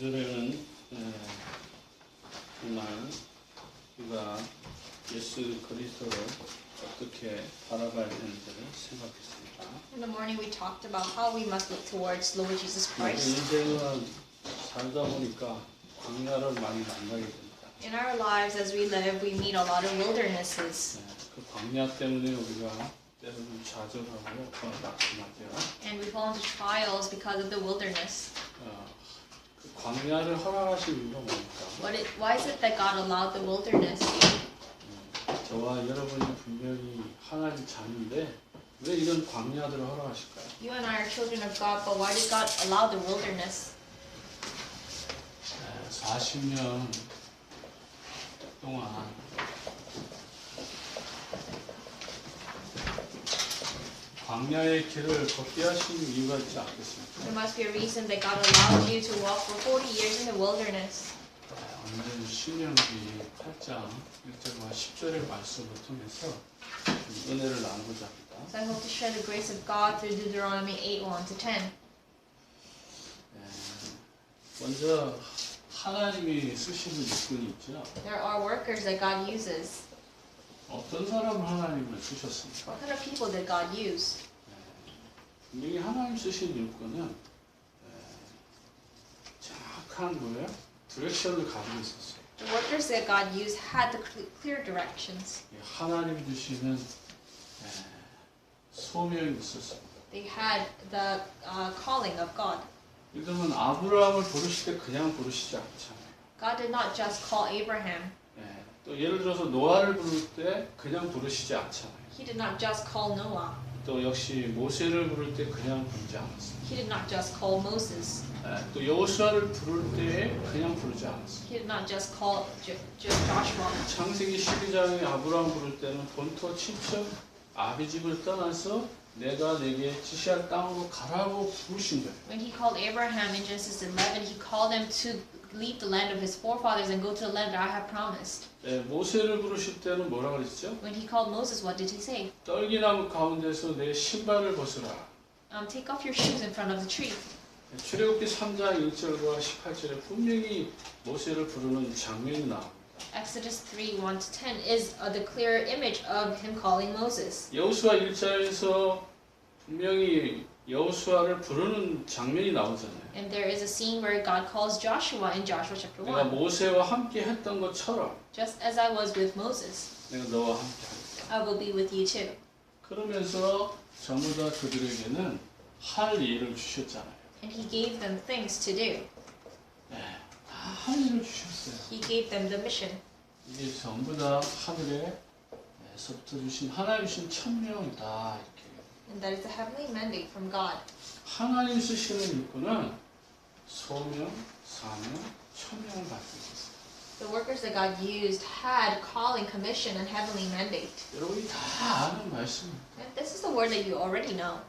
9절에는 정말 우리가 예수 그리스도를 어떻게 바라봐야 되는지를 생각했습니다. In the morning we talked about how we must look towards Lord Jesus Christ. 인생을 살다 보니까 광야를 많이 만나게 됩니다. In our lives as we live, we meet a lot of wildernesses. 그 광야 때문에 우리가 때로는 좌절하고 낙심하죠. And we fall into trials because of the wilderness. 그 광야를 허락하신 이유가 뭡니까? Why is it that God allowed the wilderness? 저와 여러분이 분명히 하나님 자녀인데 왜 이런 광야들을 허락하실까요? You and I are children of God, but why did God allow the wilderness? 40년 동안 광야의 길을 걷게 하신 이유가 있지 않겠습니까? There must be a reason that God allowed you to walk for 40 years in the wilderness. 오늘은 신명기 8장 1절과 10절의 말씀을 통해서 은혜를 나누고자 합니다. So I hope to share the grace of God through Deuteronomy 8:1-10. 먼저 하나님이 쓰시는 일꾼이 있죠. There are workers that God uses. 어떤 사람을 하나님을 쓰셨습니까? What kind of people did God use? 분명히 하나님 쓰신 일꾼은 정확한 거예요. 디렉션을 가지고 있었어요. The workers that God used had the clear directions. 하나님 주시는 소명이 있었습니다. They had the calling of God. 그러면 아브라함을 부르실 때 그냥 부르시지 않잖아요. God did not just call Abraham. 또 예를 들어서 노아를 부를 때 그냥 부르시지 않잖아요. He did not just call Noah. 또 역시 모세를 부를 때 그냥 부르지 않았어요. He did not just call Moses. 또 여호수아를 부를 때 그냥 부르지 않았어요. He did not just call Joshua. 창세기 12장에 아브라함 부를 때는 본토 친척 아비집을 떠나서 내가 내게 지시할 땅으로 가라고 부르신 거예요. When he called Abraham in Genesis 11, he called him to leave the land of his forefathers and go to the land that I have promised. 모세를 부르실 때는 뭐라 그랬죠? When he called Moses, what did he say? 떨기나무 가운데서 내 신발을 벗으라. Take off your shoes in front of the tree. 출애굽기 3장 1절과 18절에 분명히 모세를 부르는 장면이 나옵니다. Exodus 3:1-10 is the clear image of him calling Moses. 여호수아 1장에서 분명히 여호수아를 부르는 장면이 나오잖아요. And there is a scene where God calls Joshua in Joshua chapter 내가 1. 모세와 함께 했던 것처럼 Just as I was with Moses, 내가 너와 함께 하겠다. I will be with you too. 그러면서 전부 다 그들에게는 할 일을 주셨잖아요. And he gave them things to do. 다 할 일을 주셨어요. He gave them the mission. 이게 전부 다 하늘에서부터 주신 하나님 주신 천명이다 이렇게. And that is a heavenly mandate from God. 하나님 쓰시는 일꾼은 소명, 사명, 천명을 가지고 있었어요. The workers that God used had calling, commission, and heavenly mandate. 여러분이 다 아는 말씀입니다. And this is the word that you already know.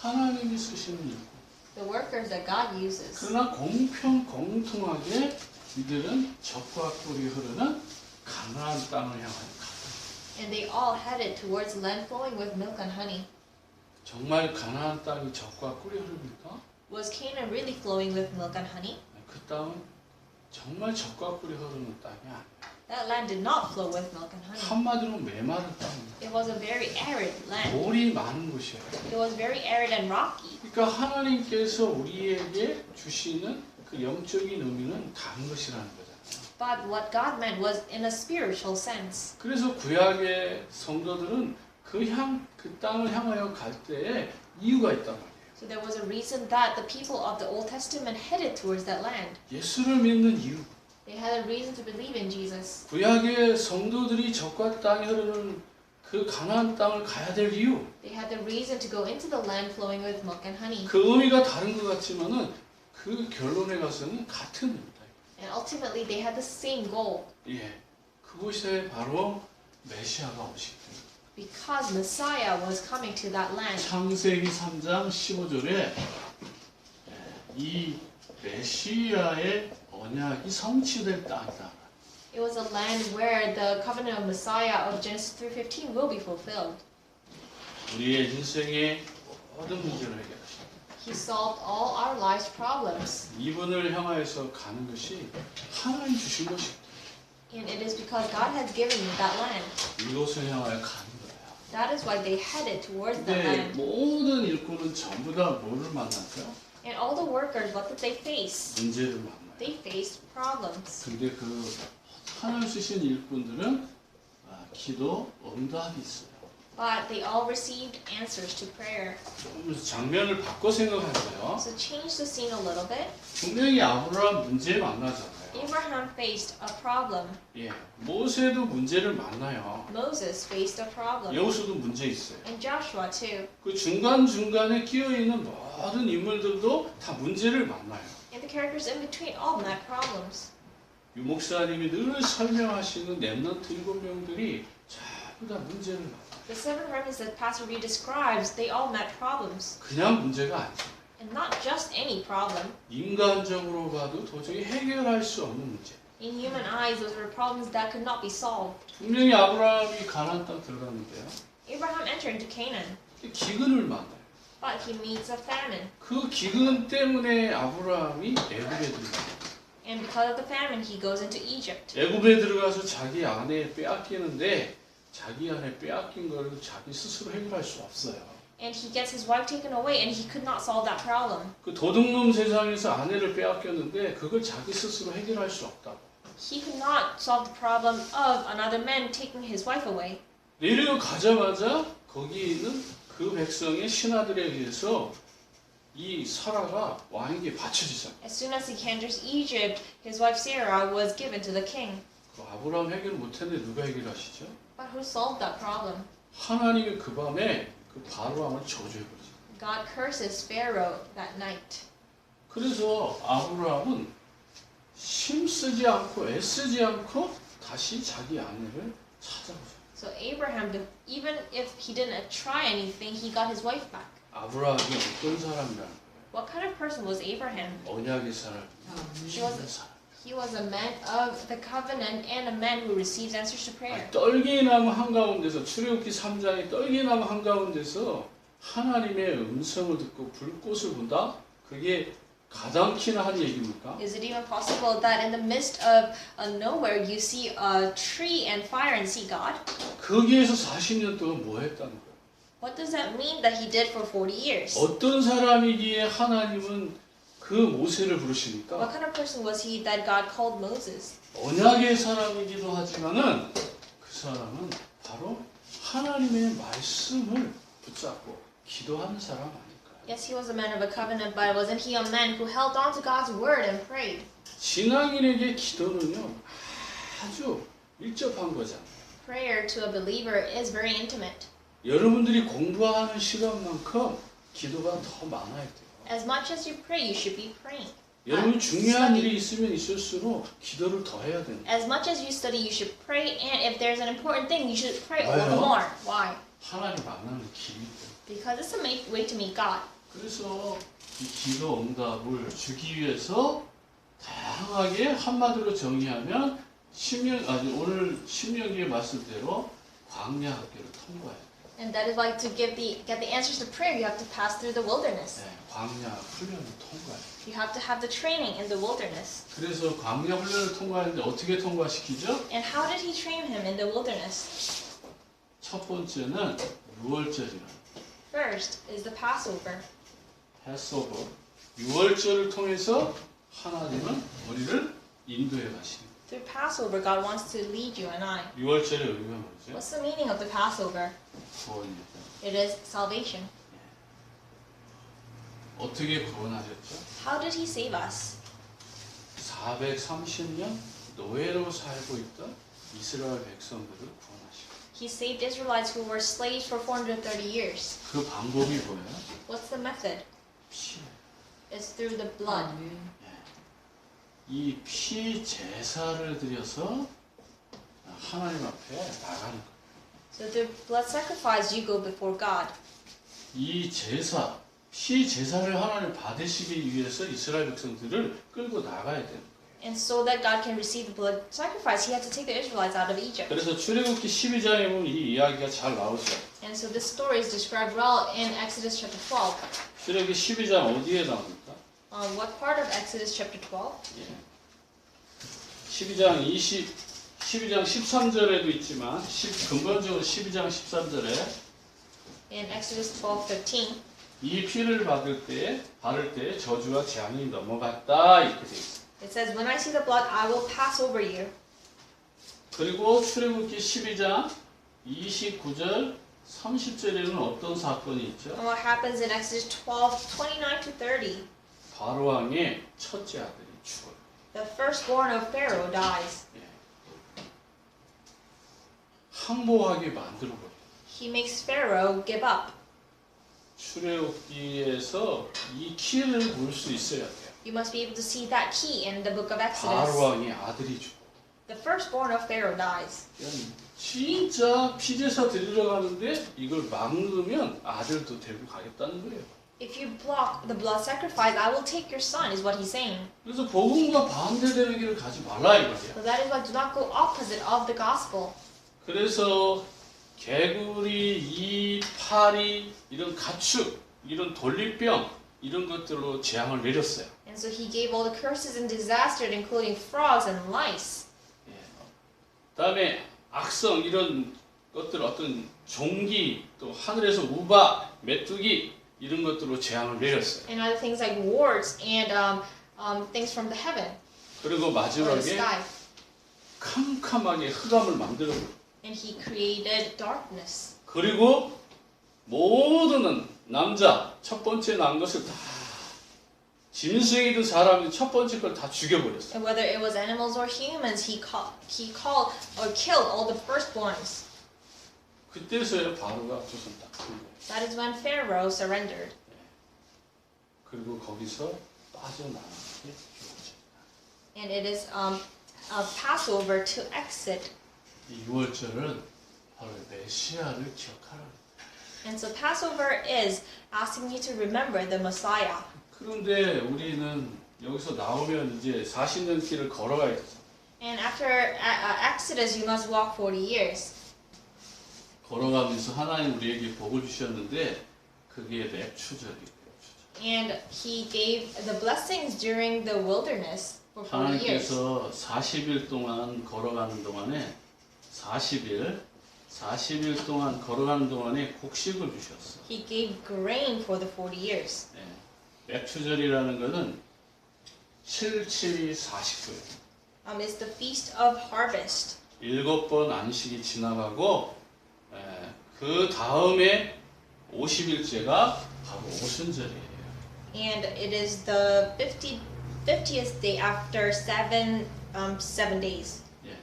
하나님이 쓰시는 일꾼. The workers that God uses. 그러나 공평하게 이들은 적과 꿀이 흐르는 가나안 땅을 향하여 갔다. And they all headed towards land flowing with milk and honey. 정말 가나안 땅이 적과 꿀이 흐릅니까? Was Canaan really flowing with milk and honey? 그 땅은 정말 적과 꿀이 흐르는 땅이 아니에요. That land did not flow with milk and honey. 한마디로 메마른 땅입니다. It was a very arid land. 돌이 많은 곳이에요. It was very arid and rocky. 그러니까 하나님께서 우리에게 주시는 그 영적인 의미는 다른 것이라는 거잖아요. But what God meant was in a spiritual sense. 그래서 구약의 성도들은 그 땅을 향하여 갈 때에 이유가 있단 말이에요. So there was a reason that the people of the Old Testament headed towards that land. 예수를 믿는 이유. They had a reason to believe in Jesus. 구약의 성도들이 적과 땅이 흐르는 그 가나안 땅을 가야 될 이유. They had the reason to go into the land flowing with milk and honey. 그 의미가 다른 것 같지만은 그 결론에 가서는 같은 의미다. And ultimately they had the same goal. 그곳에 바로 메시아가 오시기 때문에. Because Messiah was coming to that land. 창세기 3장 15절에 이 메시아의 언약이 성취될 땅이다. It was a land where the covenant of Messiah of Genesis 3:15 will be fulfilled. 우리의 인생의 모든 문제를 해결하십니다. He solved all our life's problems. 이분을 향하여서 가는 것이 하나님 주신 것이다. And it is because God has given you that land. 이곳을 향하여 가는 거예요. That is why they headed towards that 근데 land. 모든 일꾼은 전부 다 뭐를 만났어요? And all the workers, what did they face? 문제를 만나요. They faced problems. 근데 그 하나님 쓰신 일꾼들은 기도 응답이 있어요. But they all received answers to prayer. 그래서 장면을 바꿔 생각하세요. So change the scene a little bit. 분명히 아브라함 문제 만나잖아요. Abraham faced a problem. 예, 모세도 문제를 만나요. Moses faced a problem. 여호수도 문제 있어요. And Joshua too. 그 중간중간에 끼어있는 모든 인물들도 다 문제를 만나요. And the characters in between all met problems. 유 목사님이 늘 설명하시는 렘넌트 7명들이 전부 다 문제를 만나요. The seven remnants that Pastor Reed describes, they all met problems. 그냥 문제가 아니죠. And not just any problem. 인간적으로 봐도 도저히 해결할 수 없는 문제. In human eyes, those were problems that could not be solved. 분명히 아브라함이 가나안 땅 들어갔는데요. Abraham entered into Canaan, 기근을 만나요. but he meets a famine. 그 기근 때문에 아브라함이 애굽에 들어가요. And because of the famine, he goes into Egypt. 애굽에 들어가서 자기 아내 빼앗기는데 자기 아내 빼앗긴 걸 자기 스스로 해결할 수 없어요. And he gets his wife taken away, and he could not solve that problem. 그 도둑놈 세상에서 아내를 빼앗겼는데 그걸 자기 스스로 해결할 수 없다고. He could not solve the problem of another man taking his wife away. 내려가자마자 거기 있는 그 백성의 신하들에 의해서 이 사라가 왕에게 바쳐지잖아요. As soon as he enters Egypt, his wife Sarah was given to the king. 그 아브라함 해결 못했는데 누가 해결하시죠? But who solved that problem? 하나님이 그 밤에 그 바로 왕을 저주해버리죠. God curses Pharaoh that night. 그래서 아브라함은 힘쓰지 않고 애쓰지 않고 다시 자기 아내를 찾아오죠. So Abraham, even if he didn't try anything, he got his wife back. 아브라함이 어떤 사람이라는 거예요? What kind of person was Abraham? 언약의 사람, He was, he was a man of the covenant and a man who receives answers to prayer. 떨기나무 한가운데서 출애굽기 3장의 떨기나무 한가운데서 하나님의 음성을 듣고 불꽃을 본다? 그게 가당키나 한 얘기입니까? Is it even possible that in the midst of nowhere you see a tree and fire and see God? 거기에서 40년 동안 뭐 했다는 거예요? What does that mean that he did for 40 years? 어떤 사람이기에 하나님은 그 모세를 What 부르십니까? kind of person was he that God called Moses? 언약의 사람이기도 하지만은 그 사람은 바로 하나님의 말씀을 붙잡고 기도하는 사람 아닐까요? Yes, he was a man of a covenant, but wasn't he a man who held on to God's word and prayed? 신앙인에게 기도는요 아주 밀접한 거잖아요. Prayer to a believer is very intimate. 여러분들이 공부하는 시간만큼 기도가 더 많아야 돼요. As much as you pray, you should be praying. 여러분 중요한 일이 있으면 있을수록 기도를 더 해야 됩니다. As much as you study, you should pray, and if there's an important thing, you should pray all the 왜요? more. Why? 하나님 만나는 길이죠. Because it's a way to meet God. 그래서 이 기도 응답을 주기 위해서 다양하게 한마디로 정의하면 오늘 신명기의 말씀대로 광야 학교를 통과해야 돼요. And that is why to get the answers to prayer, you have to pass through the wilderness. 네, 광야 훈련을 통과해야 돼요. You have to have the training in the wilderness. 그래서 광야 훈련을 통과하는데 어떻게 통과시키죠? And how did he train him in the wilderness? 첫 번째는 6월절이라는 First is the Passover. 패스오버 6월절을 통해서 하나님은 우리를 인도해 가십니다. Through Passover, God wants to lead you and I. 6월절의 의미가 뭐죠? What's the meaning of the Passover? 구원입니다. It is salvation. 어떻게 구원하셨죠? How did he save us? 430년 노예로 살고 있던 이스라엘 백성들을 구원하시고 He saved Israelites who were slaves for 430 years. 그 방법이 뭐예요? What's the method? 피. It's through the blood. 이 피 제사를 드려서 하나님 앞에 나가는 거예요. So through blood sacrifice, you go before God. 이 제사, 피 제사를 하나님 받으시기 위해서 이스라엘 백성들을 끌고 나가야 되는 거예요. And so that God can receive the blood sacrifice, he had to take the Israelites out of Egypt. 그래서 출애굽기 12장에 보면 이 이야기가 잘 나오죠. And so this story is described well in Exodus chapter 12. 출애굽기 12장 어디에 나옵니까? What part of Exodus chapter 12? 예. 12장 13절에도 있지만 근본적으로 12장 13절에 In Exodus 12:13. 이 피를 바를 때 저주와 재앙이 넘어갔다 이렇게 돼 있어요. It says, "When I see the blood, I will pass over you." 그리고 출애굽기 12장 29절 30절에는 어떤 사건이 있죠? And what happens in Exodus 12:29 to 30? 바로 왕의 첫째 아들이 죽어요. The firstborn of Pharaoh dies. 예. 항복하게 만들어버려요. He makes Pharaoh give up. 출애굽기에서 이 키를 볼 수 있어야 돼요. You must be able to see that key in the book of 바로 Exodus. 왕의 아들이 죽어. The firstborn of Pharaoh dies. 진짜 피제사 드리러 가는데 이걸 막으면 아들도 데리고 가겠다는 거예요. If you block the blood sacrifice, I will take your son, is what he's saying. 그래서 복음과 반대되는 길을 가지 말라 이 말이야. So that is why do not go opposite of the gospel. 그래서 개구리, 이, 파리, 이런 가축, 이런 돌리병 이런 것들로 재앙을 내렸어요. And so he gave all the curses and disasters, including frogs and lice. 예. 그다음에 악성 이런 것들 어떤 종기 또 하늘에서 우박, 메뚜기 이런 것들로 재앙을 내렸어요. And other things like warts and things from the heaven 그리고 or the 마지막에 sky. 캄캄하게 흑암을 만들어버려요. And he created darkness. 그리고 모든 남자 첫 번째 난 것을 다 짐승이든 사람이든 첫 번째 걸 다 죽여버렸어요. And whether it was animals or humans, he called or killed all the firstborns. 그때서야 바로가 조선 딱 큰 거예요. That is when Pharaoh surrendered. 그리고 거기서 빠져나가는 게 주어져. And it is a Passover to exit. 이 6월절은 바로 메시아를 기억하라. And so Passover is asking you to remember the Messiah. 그런데 우리는 여기서 나오면 이제 40년 길을 걸어가야 되죠. And after Exodus, you must walk 40 years. 걸어가면서 하나님 우리에게 복을 주셨는데 그게 랩추절이에요. And he gave the blessings during the wilderness for 40 years. 하나님께서 40일 동안 걸어가는 동안에 40일 동안 걸어가는 동안에 곡식을 주셨어. He gave grain for the 40 years. 랩추절이라는 것은 7, 49예요. It's the feast of harvest. 7번 안식이 지나가고 그 다음에 50일째가 바로 오순절이에요. And it is the 50th day after seven days. 예.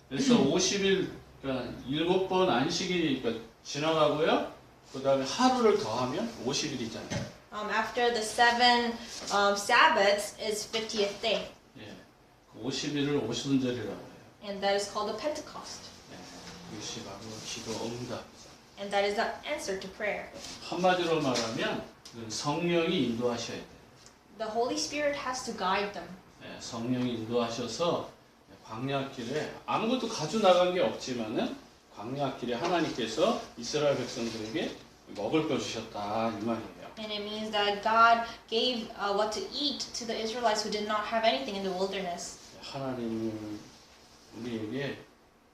그래서 50일 그러니까 7번 안식이 그러니까 지나가고요. 그 다음에 하루를 더하면 50일이잖아요. After the 7 Sabbaths is 50th day. 예. 그 50일을 오순절이라고 해요. And that is called the Pentecost. 예. 이것이 바로 기도 응답이죠. And that is the answer to prayer. 한마디로 말하면 성령이 인도하셔야 돼요. The Holy Spirit has to guide them. 예. 성령이 인도하셔서 광야길에 아무것도 가져 나간 게 없지만은 광야길에 하나님께서 이스라엘 백성들에게 먹을 거 주셨다 이 말이에요. And it means that God gave what to eat to the Israelites who did not have anything in the wilderness. 하나님은 우리에게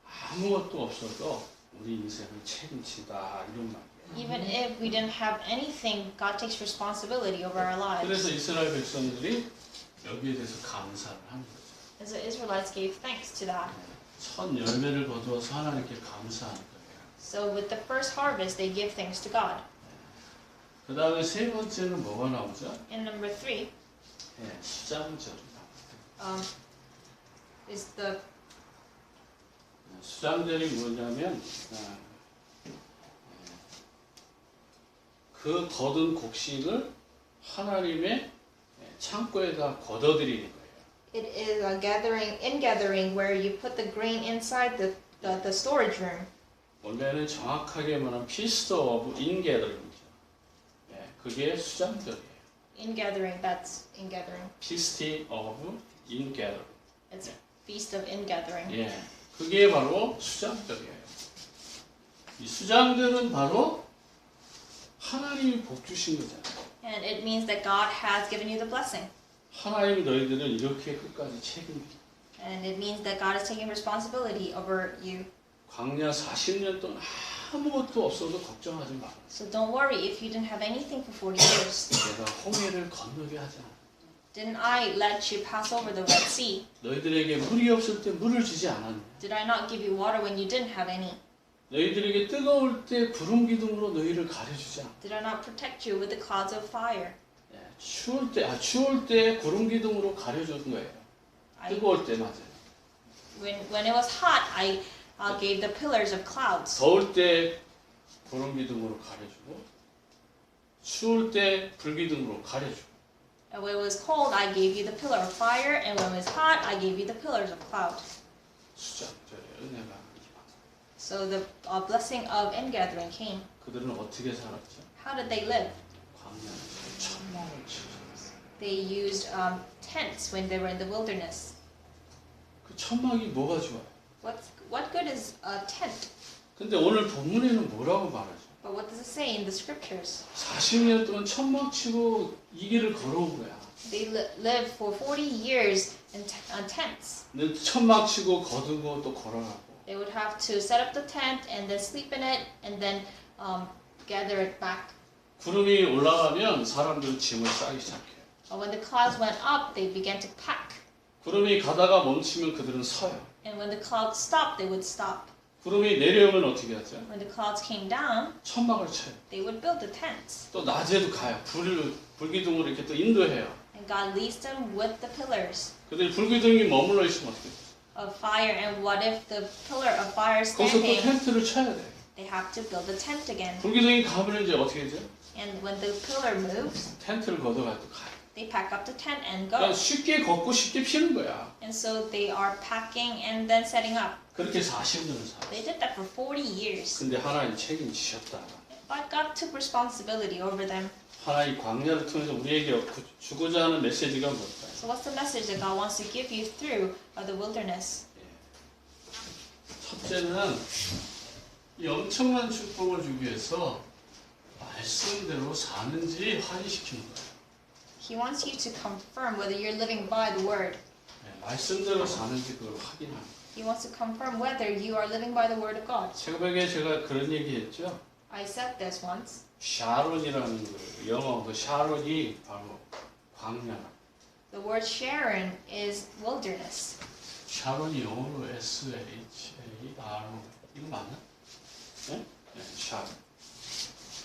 아무것도 없어도 우리 인생을 책임진다 이런 말이에요. Even if we didn't have anything, God takes responsibility over our lives. 그래서 이스라엘 백성들이 여기에 대해서 감사를 하는 거죠. And so Israelites gave thanks to that. 첫 열매를 거두어서 하나님께 감사하는 거예요. So with the first harvest, they give thanks to God. 그 다음에 세 번째는 뭐가 나오죠? And number 3 예, 수장절이 나와요. is the 수장절이 뭐냐면 그 거둔 곡식을 하나님의 창고에다 걷어들이는 거예요. it is a gathering where you put the grain inside the storage room. 원래는 정확하게 말하면 Feast of Ingathering이죠. 예, 그게 수장절이에요. In gathering, that's in gathering. Feast of ingathering. It's a feast of ingathering. 예, 그게 바로 수장절이에요. 이 수장절은 바로 하나님이 복 주신 거잖아요. And it means that God has given you the blessing. 하나님이 너희들을 이렇게 끝까지 책임져. And it means that God is taking responsibility over you. 광야 40년 동안 아무것도 없어도 걱정하지 마라. So don't worry if you didn't have anything for 40 years. 내가 홍해를 건너게 하지 않아. Didn't I let you pass over the Red Sea? 너희들에게 물이 없을 때 물을 주지 않았냐. Did I not give you water when you didn't have any? 너희들에게 뜨거울 때 구름 기둥으로 너희를 가려주지 않아. Did I not protect you with the clouds of fire? 예, 추울 때 구름 기둥으로 가려준 거예요. 뜨거울 때 맞아요. When it was hot, I gave the pillars of clouds. 더울 때 구름 기둥으로 가려주고 추울 때 불 기둥으로 가려주고. And when it was cold, I gave you the pillar of fire. And when it was hot, I gave you the pillars of cloud. 수장절의 은혜가 임하고. So the blessing of ingathering came. 그들은 어떻게 살았죠? How did they live? 광야에서 천막을 치고 살았어요. They used tents when they were in the wilderness. 그 천막이 뭐가 좋아요? What good is a tent? 근데 오늘 본문에는 뭐라고 말하죠? But what does it say in the scriptures? 40년 동안 천막 치고 이 길을 걸어온 거야. They lived for 40 years in tents. 근데 천막 치고 거두고 또 걸어가고. They would have to set up the tent and then sleep in it and then gather it back. 구름이 올라가면 사람들은 짐을 싸기 시작해요. When the clouds went up, they began to pack. 구름이 가다가 멈추면 그들은 서요. And when the clouds stopped, they would stop. 구름이 내려오면 어떻게 하죠? When the clouds came down, 천막을 쳐요. they would build the tents. 또 낮에도 가요. 불기둥으로 이렇게 또 인도해요. And God leads them with the pillars 근데 불기둥이 머물러 있으면 어떻게 돼요? of fire. And what if the pillar of fire is 거기서 또 standing? 텐트를 쳐야 돼. They have to build a tent again. 불기둥이 가면 이제 어떻게 되죠? And when the pillar moves, 텐트를 걷어가지고 또 가요. they pack up the tent and 그러니까 go. 쉽게 걷고 쉽게 피는 거야. And so they are packing and then setting up. 그렇게 40년을 살아. They did that for 40 years. 근데 하나님 책임지셨다. But God took responsibility over them. 하나님 광야를 통해서 우리에게 주고자 하는 메시지가 뭘까요? So what's the message that God wants to give you through the wilderness? 첫째는 이 엄청난 축복을 주기 위해서 말씀대로 사는지 확인시키는 거예요. He wants you to confirm whether you're living by the word. 말씀대로 사는지 그걸 확인하는 거예요. He wants to confirm whether you are living by the word of God. 새벽에 제가 그런 얘기했죠. I said this once. 샤론이라는 그 영어 그 샤론이 바로 광야. The word Sharon is wilderness. 샤론이 영어로 S-H-A-R-O 이거 맞나? 네? 네, 샤론.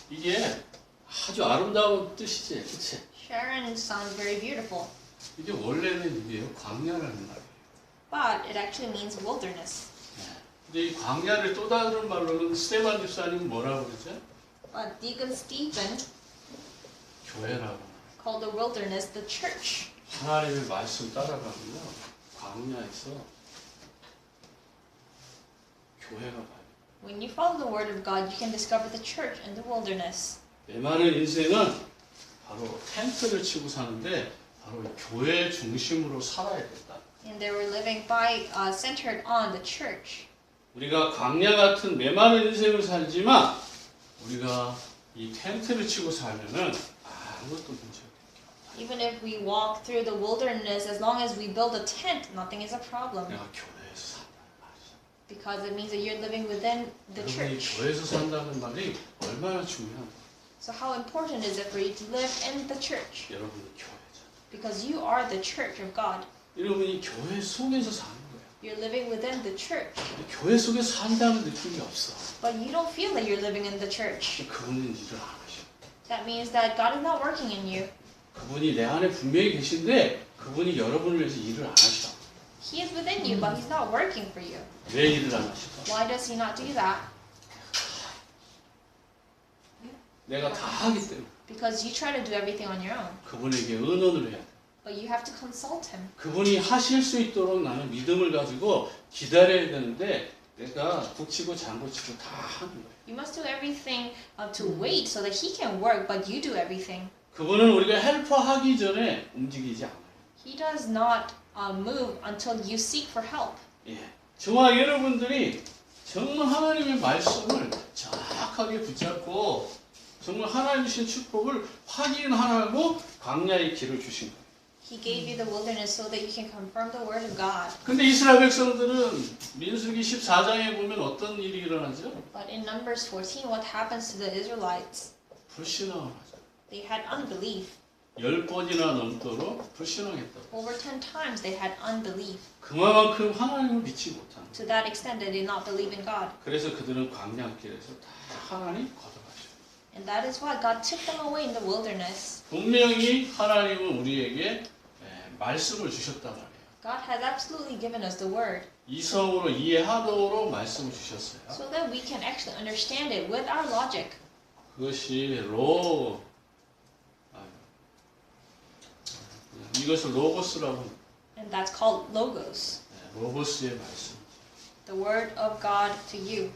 이게 아주 아름다운 뜻이지, 그치? Sharon sounds very beautiful, 이게 원래는 이게요 광야라는 말이에요. but it actually means wilderness. 네. 근데 이 광야를 또 다른 말로는 스테반 집사님은 뭐라고 그러죠? But Deacon Stephen 교회라고. called the wilderness the church. 하나님의 말씀 따라가면요 광야에서 교회가 봐요. When you follow the word of God, you can discover the church in the wilderness. 메마른 인생은 바로 텐트를 치고 사는데 바로 교회 중심으로 살아야 된다. And they were living by centered on the church. 우리가 광야 같은 메마른 인생을 살지만 우리가 이 텐트를 치고 살면은 아무것도 문제가 없다. Even if we walk through the wilderness, as long as we build a tent, nothing is a problem. 내가 교회에서 산다는 말이죠. Because it means that you're living within the 여러분이 church. 교회에서 산다는 말이 얼마나 중요한가. So how important is it for you to live in the church? 여러분이 교회잖아. Because you are the church of God. 여러분이 교회 속에서 사는 거야. You're living within the church. 근데 교회 속에 산다는 느낌이 없어. But you don't feel that you're living in the church. 그분은 일을 안 하셔. That means that God is not working in you. 그분이 내 안에 분명히 계신데 그분이 여러분을 위해서 일을 안 하셔. He is within you, but He's not working for you. 왜 일을 안 하실까? Why does He not do that? 내가 다 하기 때문에 Because you try to do everything on your own. 그분에게 의논을 해야 돼. But you have to consult Him. 그분이 하실 수 있도록 나는 믿음을 가지고 기다려야 되는데 내가 북치고 장구치고 다 하는 거예요. You must do everything to wait so that He can work, but you do everything. 그분은 우리가 헬퍼 하기 전에 움직이지 않아요. He does not move until you seek for help. 예, 저와 여러분들이 정말 하나님의 말씀을 정확하게 붙잡고 정말 하나님 주신 축복을 확인하라고 광야의 길을 주신 거예요. He gave you the wilderness so that you can confirm the word of God. 근데 이스라엘 백성들은 민수기 14장에 보면 어떤 일이 일어나죠? But in Numbers 14, what happens to the Israelites? 불신앙을 하죠. They had unbelief. 10번이나 넘도록 불신앙했다고. Over 10 times they had unbelief. 그만큼 하나님을 믿지 못한. To that extent, they did not believe in God. 그래서 그들은 광야길에서 다 하나님 거둬가시고. And that is why God took them away in the wilderness. 분명히 하나님은 우리에게 말씀을 주셨단 말이에요. God has absolutely given us the word 이성으로 이해하도록 말씀을 주셨어요. so that we can actually understand it with our logic. 그것이 이것을 로고스라고 합니다. And that's called logos, 로고스의 말씀. the word of God to you.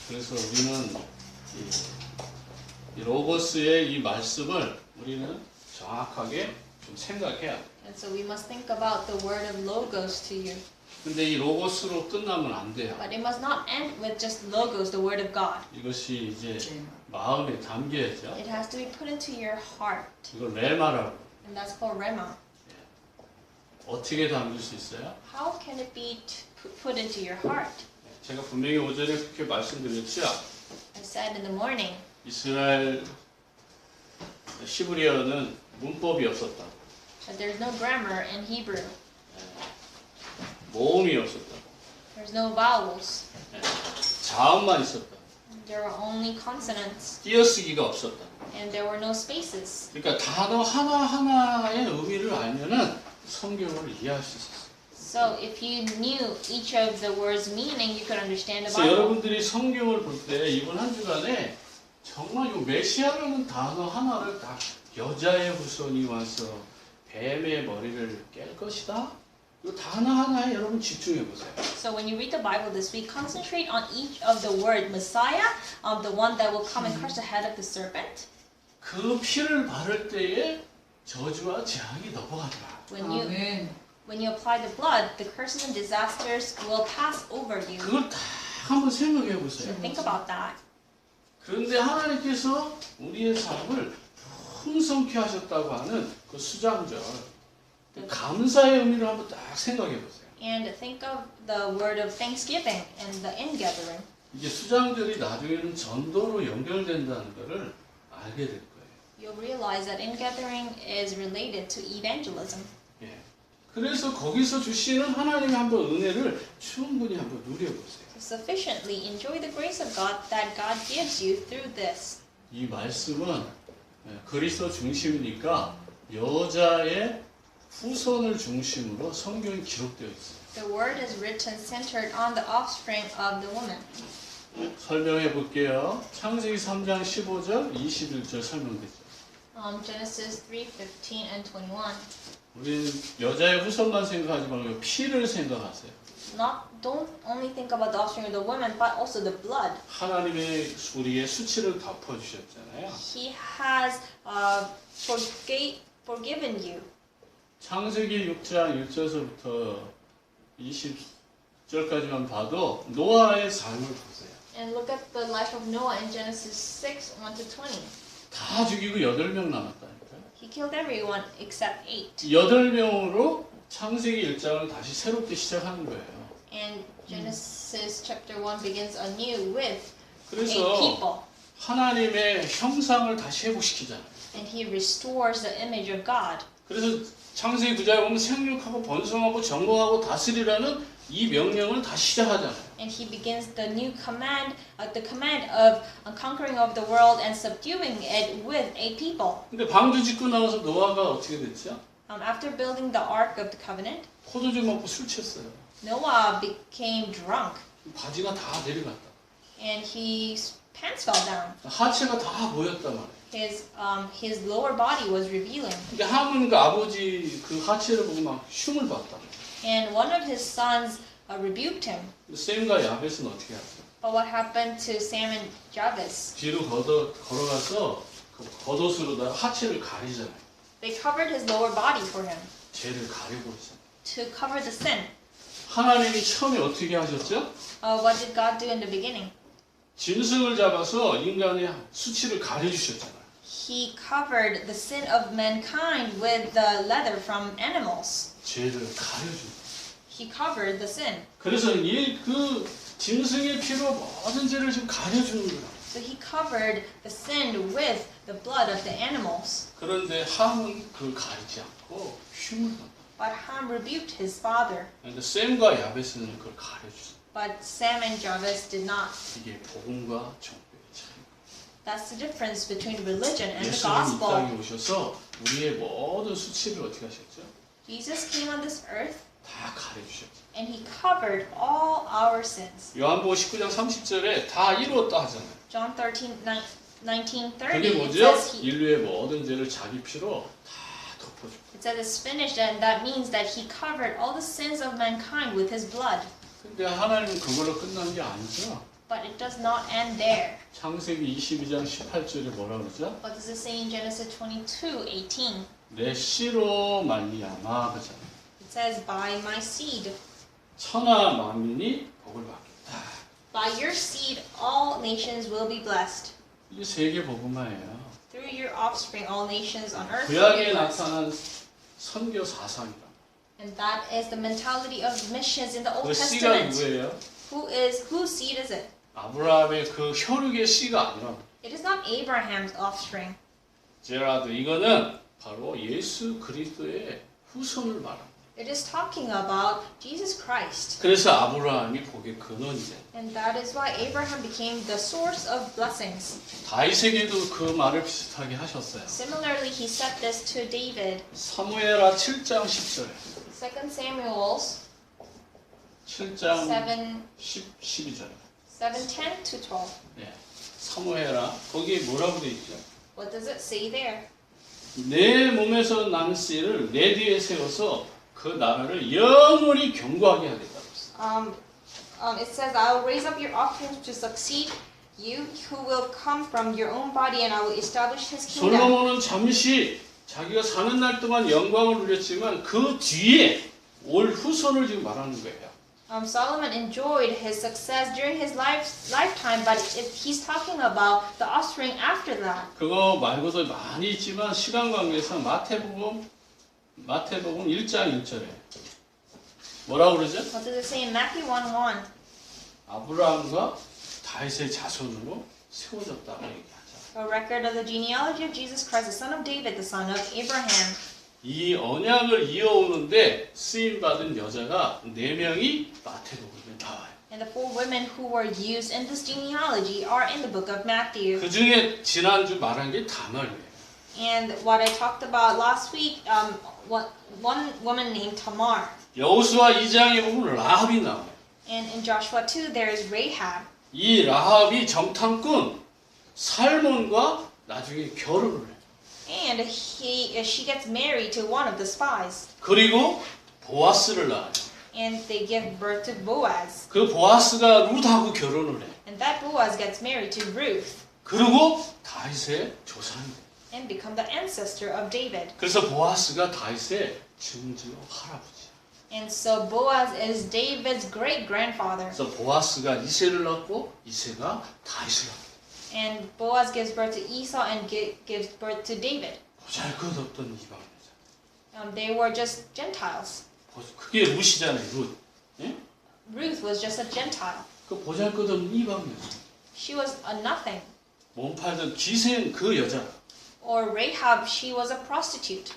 그래서 우리는 이 로고스의 이 말씀을 우리는 정확하게 좀 생각해야 돼. And so we must think about the word of logos to you. 근데 이 로고스로 끝나면 안 돼요. But it must not end with just logos, the word of God. 이것이 이제 마음에 담겨야죠. It has to be put into your heart. 이걸 레마라고. And that's called rema. 어떻게 담길 수 있어요? How can it be put into your heart? 제가 분명히 오전에 그렇게 말씀드렸죠. I said in the morning, 이스라엘 시브리어는 문법이 없었다. that there's no grammar in Hebrew. 모음이 없었다. There's no vowels. 자음만 있었다. There were only consonants. 띄어쓰기가 없었다. And there were no spaces. 그러니까 단어 하나하나의 의미를 알면은 성경을 이해할 수 있었어요. So if you knew each of the words' meaning, you could understand the 그래서 Bible. 여러분들이 성경을 볼 때 이번 한 주간에 정말 이 메시아라는 단어 하나를 딱 여자의 후손이 와서 뱀의 머리를 깰 것이다. 이 단어 하나에 여러분 집중해 보세요. So when you read the Bible this week, concentrate on each of the word Messiah, the one that will come and crush the head of the serpent. 그 피를 바를 때에 저주와 재앙이 넘어가더라. When you apply the blood, the curses and disasters will pass over you. 그걸 다 한번 생각해 보세요. Think about that. 그런데 하나님께서 우리의 삶을 풍성케 하셨다고 하는 그 수장절, 그 감사의 의미를 한번 딱 생각해 보세요. And think of the word of thanksgiving and the ingathering. 이게 수장절이 나중에는 전도로 연결된다는 것을 알게 될 거예요. You'll realize that ingathering is related to evangelism. 예. 그래서 거기서 주시는 하나님의 한번 은혜를 충분히 한번 누려보세요. Sufficiently enjoy the grace of God that God gives you through this. 이 말씀은 그리스도 중심이니까 여자의 후손을 중심으로 성경이 기록되어 있어요. The word is written centered on the offspring of the woman. 설명해 볼게요. 창세기 3장 15절, 21절 설명되죠. Genesis 3:15 and 21. 우리는 여자의 후손만 생각하지 말고 피를 생각하세요. Don't only think about the offspring of the woman, but also the blood. 하나님의 우리의 수치를 덮어주셨잖아요. He has forgiven you. 창세기 6장 1절서부터 20절까지만 봐도 노아의 삶을 보세요. And look at the life of Noah in Genesis 6, 1 to 20. 다 죽이고 8명 남았다니까요. He killed everyone except 8. 8명으로 창세기 1장을 다시 새롭게 시작하는 거예요. And Genesis chapter 1 begins anew with 8 그래서 people. 하나님의 형상을 다시 회복시키잖아요. And he restores the image of God. 그래서 창세기 9장에 보면 생육하고 번성하고 정복하고 다스리라는 이 명령을 다시 시작하잖아요. And he begins the new command, the command of conquering of the world and subduing it with a people. 근데 방주 짓고 나와서 노아가 어떻게 됐죠? After building the Ark of the Covenant, 포도주 먹고 술 취했어요. Noah became drunk 바지가 다 내려갔다. and his pants fell down. 하체가 다 보였단 말이에요. His lower body was revealing. 근데 함은 그 아버지 그 하체를 보고 막 흉을 봤다. And one of his sons rebuked him. 샘과 야벳은 어떻게 하죠? But what happened to Sam and Japheth? 뒤로 걸어가서 그 겉옷으로다가 하체를 가리잖아요. They covered his lower body for him 죄를 가리고 있어요. to cover the sin. 하나님이 처음에 어떻게 하셨죠? What did God do in the beginning? 짐승을 잡아서 인간의 수치를 가려주셨잖아요. He covered the sin of mankind with the leather from animals. 죄를 가려줍니다. He covered the sin. 그래서 그 짐승의 피로 모든 죄를 지금 가려주는 거예요. So he covered the sin with the blood of the animals. 그런데 함은 그걸 가리지 않고 흉을 던다. But Ham rebuked his father. 그런데 셈과 야베스는 그걸 가려주죠. But Sam and Jabesh did not. 이게 복음과 정죄의 차이. That's the difference between religion and the 예수님이 이 gospel. 땅에 오셔서 우리의 모든 수치를 어떻게 하셨죠? Jesus came on this earth 다 가려주셨죠. and he covered all our sins. 요한복음 19장 30절에 다 이루었다 하잖아요. John 19:30 그게 it 뭐죠? says, 인류의 모든 죄를 자기 피로 다 덮어줘. it says it's finished, and that means that he covered all the sins of mankind with his blood. 근데 하나님은 그걸로 끝난 게 아니죠. But it does not end there. 창세기 22장 18절에 뭐라 그러죠? What does it say in Genesis 22:18? 내 씨로 말미암아 그잖아요. It says, by my seed. 천하 만민이 복을 받겠다. By your seed, all nations will be blessed. 이게 세계 복음화예요. Through your offspring, all nations on earth will be 구약에 blessed. 나타난 선교 사상이다. And that is the mentality of missions in the Old 그 씨가 Testament. 누구예요? Whose seed is it? 아브라함의 그 혈육의 씨가 아니라 It is not Abraham's offspring. 제라드 이거는 바로 예수 그리스도의 후손을 말합니다. It is talking about Jesus Christ. 그래서 아브라함이 복의 근원이 돼. And that is why Abraham became the source of blessings. 다윗에게도 그 말을 비슷하게 하셨어요. Similarly, he said this to David. 사무엘하 7장 10절. 2 Samuel 7장 7, 12절. 10 to 12. 예. 사무엘하 거기에 뭐라고 돼 있죠? What does it say there? 내 몸에서 난 씨를 내 뒤에 세워서 그 나라를 영원히 견고하게 하겠다고 했어요. It says, I will raise up your offspring to succeed you, who will come from your own body, and I will establish his kingdom. 솔로몬은 잠시 자기가 사는 날 동안 영광을 누렸지만 그 뒤에 올 후손을 지금 말하는 거예요. Solomon enjoyed his success during his lifetime, but he's talking about the offspring after that. 그거 말고도 많이 있지만 시간 관계상 마태복음 1장 1절에 뭐라고 그러죠? What does it say in Matthew 1:1? 아브라함과 다윗의 자손으로 세워졌다고 얘기하죠. A record of the genealogy of Jesus Christ, the son of David, the son of Abraham. 이 언약을 이어오는데 쓰임받은 여자가 4명이 마태복음에 나와요. And the 4 women who were used in this genealogy are in the book of Matthew. 그 중에 지난주 말한 게 다말이에요. And what I talked about last week, one woman named Tamar. 여호수아 2장에 보면 라합이 나와요. And in Joshua 2, there is Rahab. 이 라합이 정탐꾼 살몬과 나중에 결혼을 해요. And she gets married to one of the spies. 그리고 보아스를 낳아요. And they give birth to Boaz. 그 보아스가 룻하고 결혼을 해. And that Boaz gets married to Ruth 그리고 다윗의 조상이 돼. and become the ancestor of David. 그래서 보아스가 다윗의 증조 할아버지. And so Boaz is David's great-grandfather. 그래서 보아스가 이새를 낳고 이새가 다윗을 낳고. And Boaz gives birth to Esau and gives birth to David. 보잘것없던 이방 여자. They were just Gentiles. 그게 룻이잖아요. 룻. 예? Ruth was just a Gentile. 그 보잘것없는 이방 여자. She was a nothing. 몸 팔던 기생 그 여자. Or Rahab, she was a prostitute.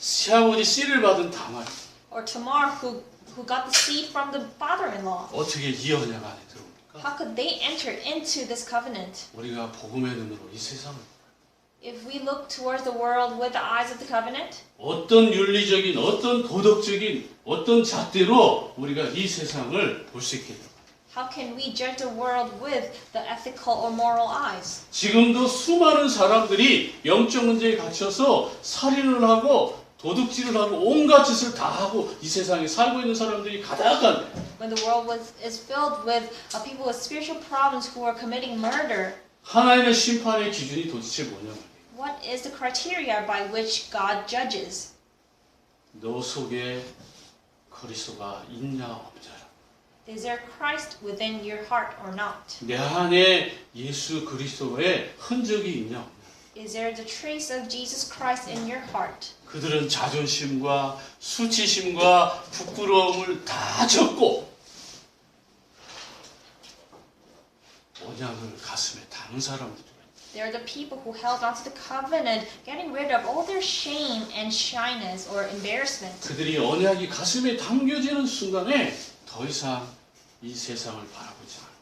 시아버지 씨를 받은 다말. Or Tamar, who got the seed from the father-in-law. 어떻게 이 언약 안에 들어옵니까? How could they enter into this covenant? 우리가 복음의 눈으로 이 세상을 If we look towards the world with the eyes of the covenant, 어떤 윤리적인, 어떤 도덕적인, 어떤 잣대로 우리가 이 세상을 볼 수 있게 돼요. how can we judge the world with the ethical or moral eyes? 지금도 수많은 사람들이 영적 문제에 갇혀서 살인을 하고 도둑질을 하고 온갖 짓을 다 하고 이 세상에 살고 있는 사람들이 가득한 When the world is filled with people with spiritual problems who are committing murder, 하나님의 심판의 기준이 도대체 뭐냐 말이에요. What is the criteria by which God judges? 너 속에 그리스도가 있냐 없냐. Is there Christ within your heart or not? 내 안에 예수 그리스도의 흔적이 있냐 없냐. Is there the trace of Jesus Christ in your heart? 그들은 자존심과 수치심과 부끄러움을 다 접고 언약을 가슴에 담은 사람들이에요. They're the people who held onto the covenant, getting rid of all their shame and shyness or embarrassment. 그들이 언약이 가슴에 담겨지는 순간에 더 이상 이 세상을 바라보지 않아요.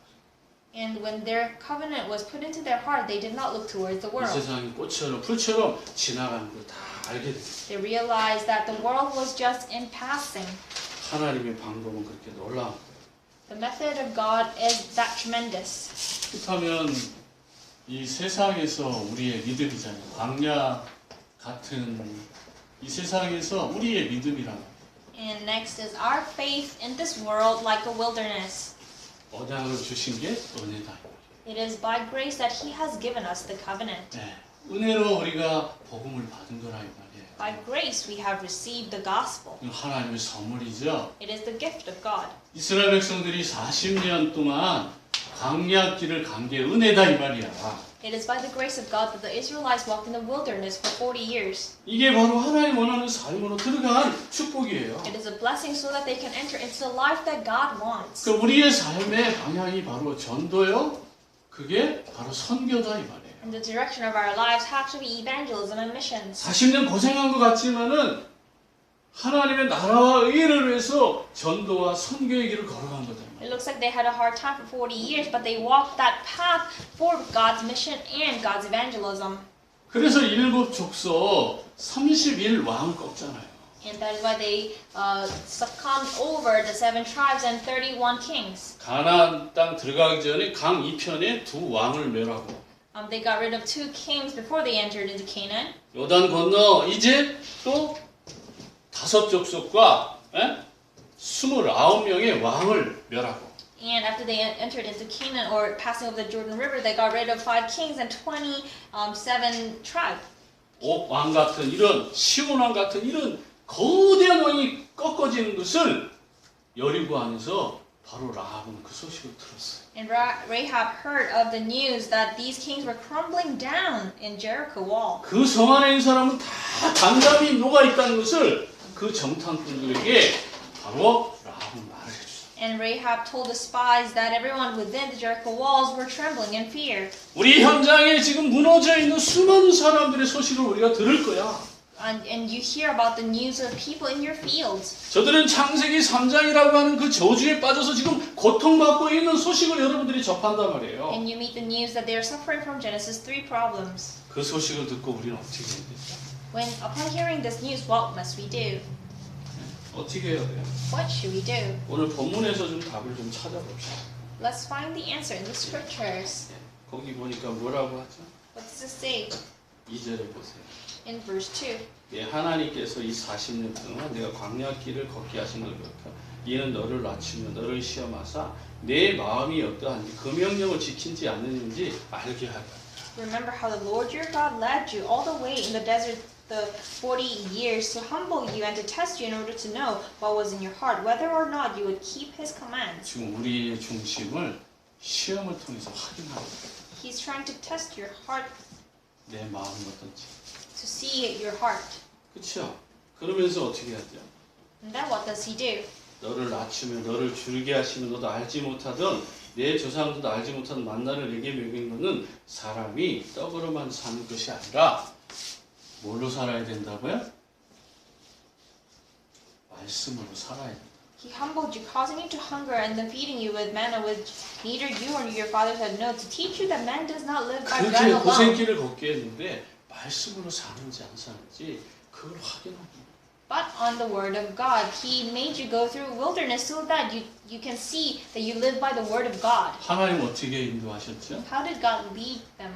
And when their covenant was put into their heart, they did not look towards the 이 world. 세상이 꽃처럼 풀처럼 지나가는 걸 다 알게 돼요. They realized that the world was just in passing. 하나님의 방법은 그렇게 놀라운 거예요. The method of God is that tremendous. 그렇다면 이 세상에서 우리의 믿음이잖아요. 광야 같은 이 세상에서 우리의 믿음이란 And next is our faith in this world like a wilderness. 언약을 주신 게 은혜다. It is by grace that He has given us the covenant. 네, 은혜로 우리가 복음을 받은 거라 이 말이에요. By grace we have received the gospel. 이건 하나님의 선물이죠. It is the gift of God. 이스라엘 백성들이 40년 동안 광야길을 간 게 은혜다 이 말이야. It is by the grace of God that the Israelites walked in the wilderness for 40 years. 이게 바로 하나님 원하는 삶으로 들어간 축복이에요. It is a blessing so that they can enter into the life that God wants. 그 우리의 삶의 방향이 바로 전도요. 그게 바로 선교다 이 말이에요. And the direction of our lives have to be evangelism and missions. 40년 고생한 것 같지만은 하나님의 나라와 의를 위해서 전도와 선교의 길을 걸어간 거다. It looks like they had a hard time for 40 years, but they walked that path for God's mission and God's evangelism. 그래서 일곱 족속 30일 왕을 꺾잖아요. And that is why they succumbed over the 7 tribes and 31 kings. 가나안 땅 들어가기 전에 강 이편에 두 왕을 멸하고 They got rid of 2 kings before they entered into Canaan. 요단 건너 이제 또 5 족속과 29명의 왕을 멸하고 And after they entered into Canaan or passing over the Jordan River, they got rid of 5 kings and 27 tribes. 옥왕 같은 이런 시온 왕 같은 이런 거대한 왕이 꺾어지는 것을 여리고 안에서 바로 라합은 그 소식을 들었어요. And Rahab heard of the news that these kings were crumbling down in Jericho wall. 그 성 안에 있는 사람은 다 단단히 녹아 있다는 것을 그 정탐꾼들에게 바로 라합은 말을 해주죠. And Rahab told the spies that everyone within the Jericho walls were trembling in fear. 우리 현장에 지금 무너져 있는 수많은 사람들의 소식을 우리가 들을 거야. And you hear about the news of people in your fields. 저들은 창세기 3장이라고 하는 그 저주에 빠져서 지금 고통받고 있는 소식을 여러분들이 접한단 말이에요. And you meet the news that they are suffering from Genesis 3 problems. 그 소식을 듣고 우리는 어떻게 해야 되죠? When upon hearing this news, what must we do? 어떻게 해야 돼요? What should we do? 오늘 본문에서 좀 답을 좀 찾아봅시다. Let's find the answer in the scriptures. 거기 보니까 뭐라고 하죠? What does it say 2절에 보세요. in verse 2? 예, 하나님께서 이 40년 동안 내가 광야길을 걷게 하신 것 같아. 이는 너를 낮추며 너를 시험하사 내 마음이 어떠한지 그 명령을 지킨지 않느냐인지 알게 하라. Remember how the Lord your God led you all the way in the desert the 40 years to humble you and to test you in order to know what was in your heart, whether or not you would keep his commands. 지금 우리의 중심을 시험을 통해서 확인하고 He's trying to test your heart 내 마음이 어떤지. to see your heart. 그렇죠? 그러면서 어떻게 해야 돼요? And then what does he do? 너를 낮추며 너를 줄게 하시며 너도 알지 못하던 내 조상들도 알지 못하던 만나를 내게 먹인 것은 사람이 떡으로만 사는 것이 아니라 뭘로 살아야 된다고요? 말씀으로 살아야 된다. He humbled you, causing you to hunger, and then feeding you with manna which neither you nor your fathers had known, to teach you that man does not live by bread 그렇게 alone. 고생길을 걷게 했는데 말씀으로 사는지 안 사는지 그걸 확인하고 But on the word of God, he made you go through wilderness so that you can see that you live by the word of God. 하나님 어떻게 인도하셨죠? How did God lead them?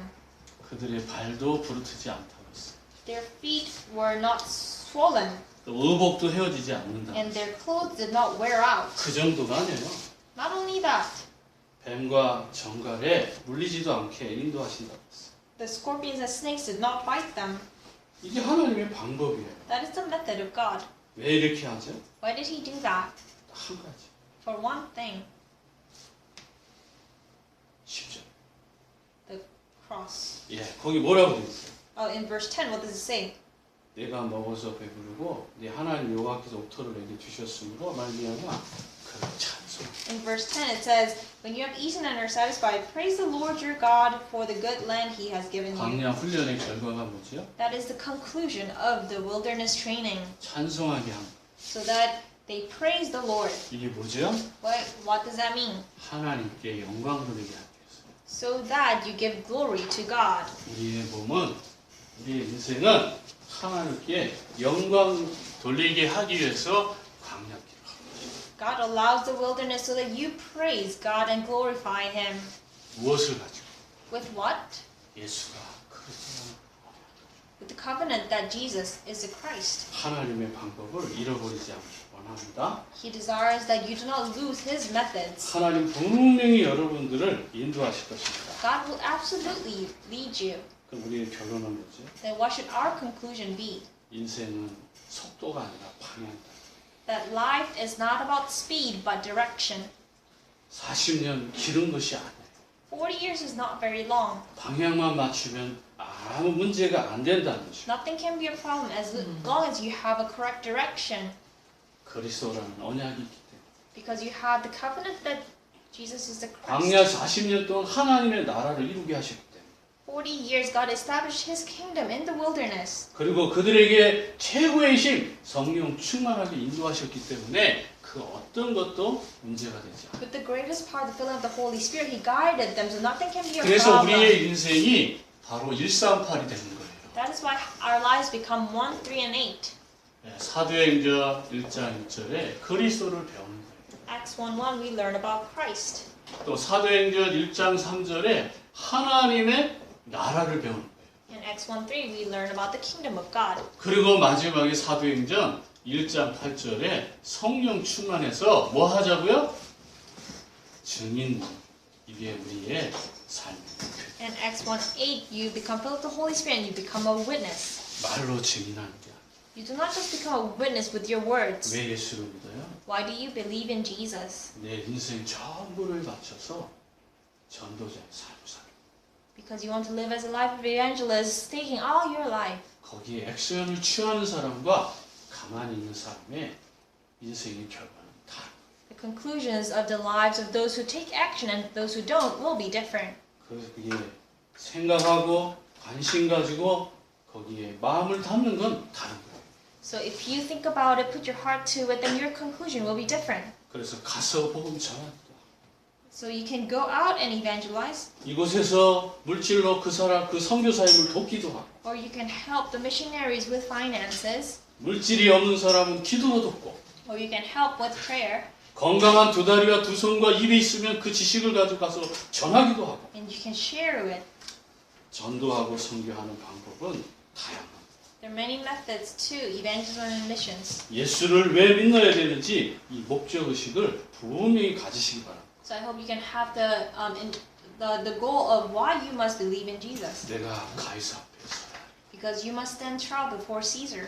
그들의 발도 부르트지 않다고 했어요. Their feet were not swollen, 또 의복도 헤어지지 않는다. and their clothes did not wear out. 그 정도가 아니에요. Not only that, 뱀과 정갈에 물리지도 않게 인도하신다고 했어요. the scorpions and snakes did not bite them. 이게 하나님의 방법이에요. That is the method of God. 왜 이렇게 하죠? Why did he do that? 한 가지. For one thing, 10절. the cross. 예, 거기 뭐라고 되어 있어요? In verse 10, what does it say? 내가 먹어서 배부르고 네 하나님 여호와께서 옥토를 내게 주셨으므로 말미암아 그를 찬송. In verse 10, it says, when you have eaten and are satisfied, praise the Lord your God for the good land he has given you. 광야 훈련의 결과가 뭐지요? That is the conclusion of the wilderness training, 찬송하게 함. so that they praise the Lord. 이게 뭐죠? What does that mean? 하나님께 영광 돌리게 하기 위해서. So that you give glory to God. 우리의 몸은 우리의 인생은 하나님께 영광 돌리게 하기 위해서 광야길을 가고 있습니다. God allows the wilderness so that you praise God and glorify Him. 무엇을 가지고? With what? 예수가 그리스도는 With the covenant that Jesus is the Christ. 하나님의 방법을 잃어버리지 않기 원합니다. He desires that you do not lose His methods. 하나님 분명히 여러분들을 인도하실 것입니다. God will absolutely lead you. 그럼 우리의 결론은 뭐죠? Then what should our conclusion be? 인생은 속도가 아니라 방향이다. That life is not about speed but direction. 40년 기른 것이 아니에요. 40 years is not very long. 방향만 맞추면 아무 문제가 안 된다는 것이죠. Nothing can be a problem as long as you have a correct direction. 그리스도라는 언약이 있기 때문에. Because you have the covenant that Jesus is the 광야 Christ. 40년 동안 하나님의 나라를 이루게 하셨기 때문에. 40 years God established His kingdom in the wilderness. 그리고 그들에게 최고의 힘, 성령 충만하게 인도하셨기 때문에 그 어떤 것도 문제가 되지 않아요. With the greatest part, the filling of the Holy Spirit, He guided them, so nothing can be a 그래서 problem. 우리의 인생이 바로 138이 되는 거예요. That is why our lives become 1, 3, and 8. 사도행전 1장 1절에 그리스도를 배우는 거예요. Acts 1:1, we learn about Christ. 또 사도행전 1장 3절에 하나님의 나라를 배우는 거예요. In Acts 1:3, we learn about the kingdom of God. 그리고 마지막에 사도행전 1장 8절에 성령 충만해서 뭐 하자고요? 증인. 이게 우리의 삶입니다. In Acts 1:8, you become filled with the Holy Spirit and you become a witness. 말로 증인하는 게 아니에요. You do not just become a witness with your words. 왜 예수를 믿어요? Why do you believe in Jesus? 내 인생 전부를 바쳐서 전도자의 삶을 살아. Because you want to live as a life of evangelist, taking all your life. 거기에 액션을 취하는 사람과 가만히 있는 사람의 인생의 결과는 다른 거예요. The conclusions of the lives of those who take action and those who don't will be different. 그래서 그게 생각하고 관심 가지고 거기에 마음을 담는 건 다른 거예요. So if you think about it, put your heart to it, then your conclusion will be different. 그래서 가서 복음 전하기도 하고 So you can go out and evangelize, 이곳에서 물질로 그 사람 그 선교사님을 돕기도 하고 or you can help the missionaries with finances, 물질이 없는 사람은 기도로 돕고 or you can help with prayer, 건강한 두 다리와 두 손과 입이 있으면 그 지식을 가지고 가서 전하기도 하고 and you can share it. 전도하고 선교하는 방법은 다양합니다. There are many methods to evangelism and missions. 예수를 왜 믿어야 되는지 이 목적의식을 분명히 가지시기 바랍니다. So I hope you can have the goal of why you must believe in Jesus. 내가 가이사 앞에 서야 Because you must stand trial before Caesar.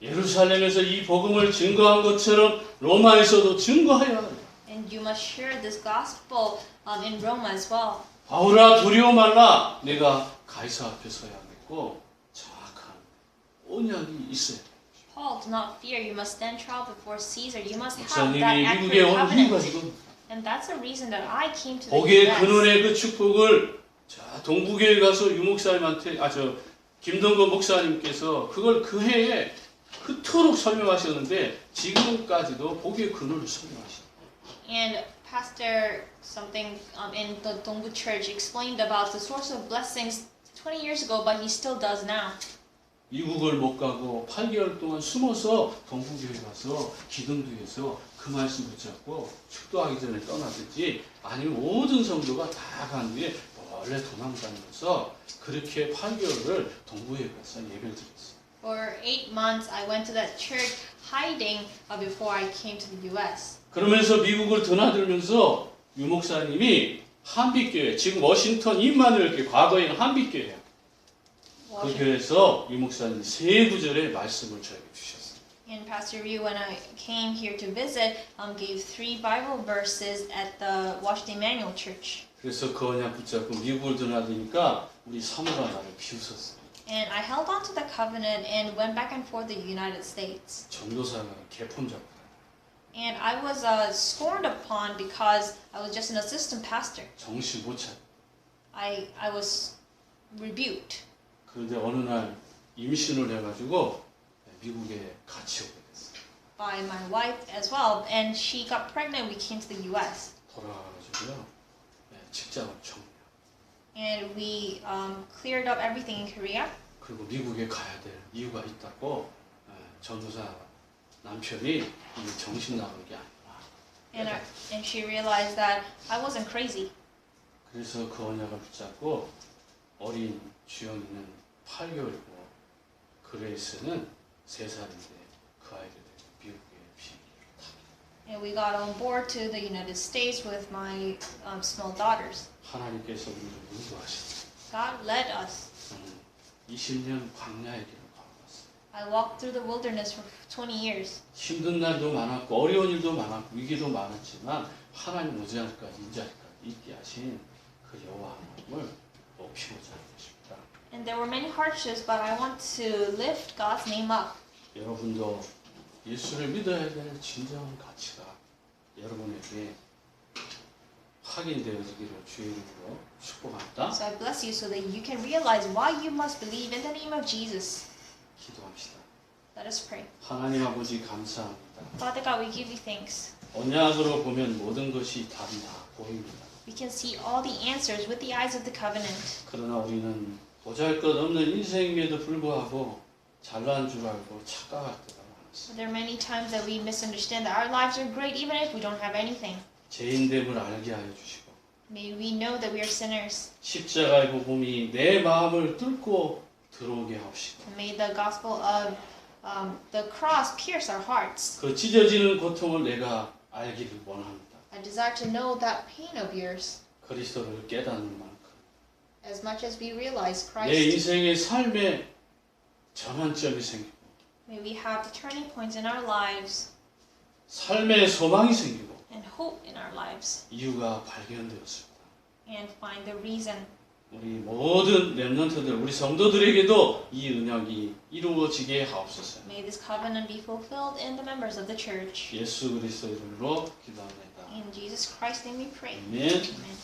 예루살렘에서 이 복음을 증거한 것처럼 로마에서도 증거하여야 한다. And you must share this gospel in Rome as well. 바울아 두려워 말라. 내가 가이사 앞에 서야겠고 정확한 언약이 있어야 돼. Paul, do not fear. You must stand trial before Caesar. You must have 목사님이 that 미국에 accurate 온 이유가 covenant. 지금 And that's the reason that I came to the 거기에 US. 근원의 그 축복을 자 동부교회 가서 유목사님한테 김동건 목사님께서 그걸 그 해에 그토록 설명하셨는데 지금까지도 복의 근원을 설명하시죠. And Pastor something in the Dongbu Church explained about the source of blessings 20 years ago, but he still does now. 미국을 못 가고 8개월 동안 숨어서 동부교회 가서 기둥두에서 그 말씀 붙잡고 축도하기 전에 떠나든지 아니면 모든 성도가 다 간 뒤에 원래 도망다니면서 그렇게 8개월을 동부에 가서 예배를 드렸어요. For 8 months, I went to that church hiding before I came to the U.S. 그러면서 미국을 드나들면서 유 목사님이 한빛교회, 지금 워싱턴 임마누엘 교회, 과거에는 한빛교회예요. 그 Washington. 교회에서 이 목사님이 세 구절의 말씀을 저에게 주셨어요. And Pastor Ryu, when I came here to visit, gave 3 Bible verses at the Washington Emmanuel Church. 그래서 그 언약 붙잡고 미국을 드나드니까 우리 사모가 나를 비웃었어요. And I held on to the covenant and went back and forth to the United States. 전도사가 개폰 잡고 And I was scorned upon because I was just an assistant pastor. 정신 못 차려. I was rebuked. 그런데 어느 날 임신을 해가지고 미국에 같이 오게 됐어요. By my wife as well, and she got pregnant. We came to the U.S. 돌아가가지고요. 직장을 정리하고 and we cleared up everything in Korea. 그리고 미국에 가야 될 이유가 있다고 전도사 남편이 이게 정신 나간 게 아니라. And she realized that I wasn't crazy. 그래서 그 언약을 붙잡고 어린 주영이는 8개월이고 그레이스는 3살인데 그 아이를 미국에 비행기를 탑니다. And we got on board to the United States with my small daughters. 하나님께서 우리를 인도하셨어요. God led us. 20년 광야의 길을 걸어갔어요. I walked through the wilderness for 20 years. 힘든 날도 많았고 어려운 일도 많았고 위기도 많았지만 하나님 오지 않을까지 이 자리까지 있게 하신 그 여호와 하나님을 높이고자 하는 것입니다. And there were many hardships, but I want to lift God's name up. 여러분도 예수를 믿어야 될 진정한 가치가 여러분에게 확인되어지기를 주의 이름으로 축복합니다. So I bless you so that you can realize why you must believe in the name of Jesus. 기도합시다. Let us pray. 하나님 아버지 감사합니다. Father God, we give you thanks. 언약으로 보면 모든 것이 답이 다 보입니다. We can see all the answers with the eyes of the covenant. 그러나 우리는 보잘것없는 인생임에도 불구하고 잘난 줄 알고 착각할 때가 많았어요. There are many times that we misunderstand that our lives are great even if we don't have anything. 죄인됨을 알게 하여 주시고 May we know that we are sinners. 십자가의 복음이 내 마음을 뚫고 들어오게 하옵시고 And may the gospel of the cross pierce our hearts. 그 찢어지는 고통을 내가 알기를 원합니다. I desire to know that pain of yours 그리스도를 깨닫는 만큼 as much as we realize 내 Christ. 인생의 삶에 전환점이 생기고 May we have the turning points in our lives 삶의 소망이 생기고 and hope in our lives 이유가 발견되었습니다. and find the reason. 우리 모든 렘넌트들, 우리 성도들에게도 이 은약이 이루어지게 하옵소서. May this covenant be fulfilled in the members of the church. 예수 그리스도 이름으로 기도합니다. In Jesus Christ's name we pray. 아멘. Amen.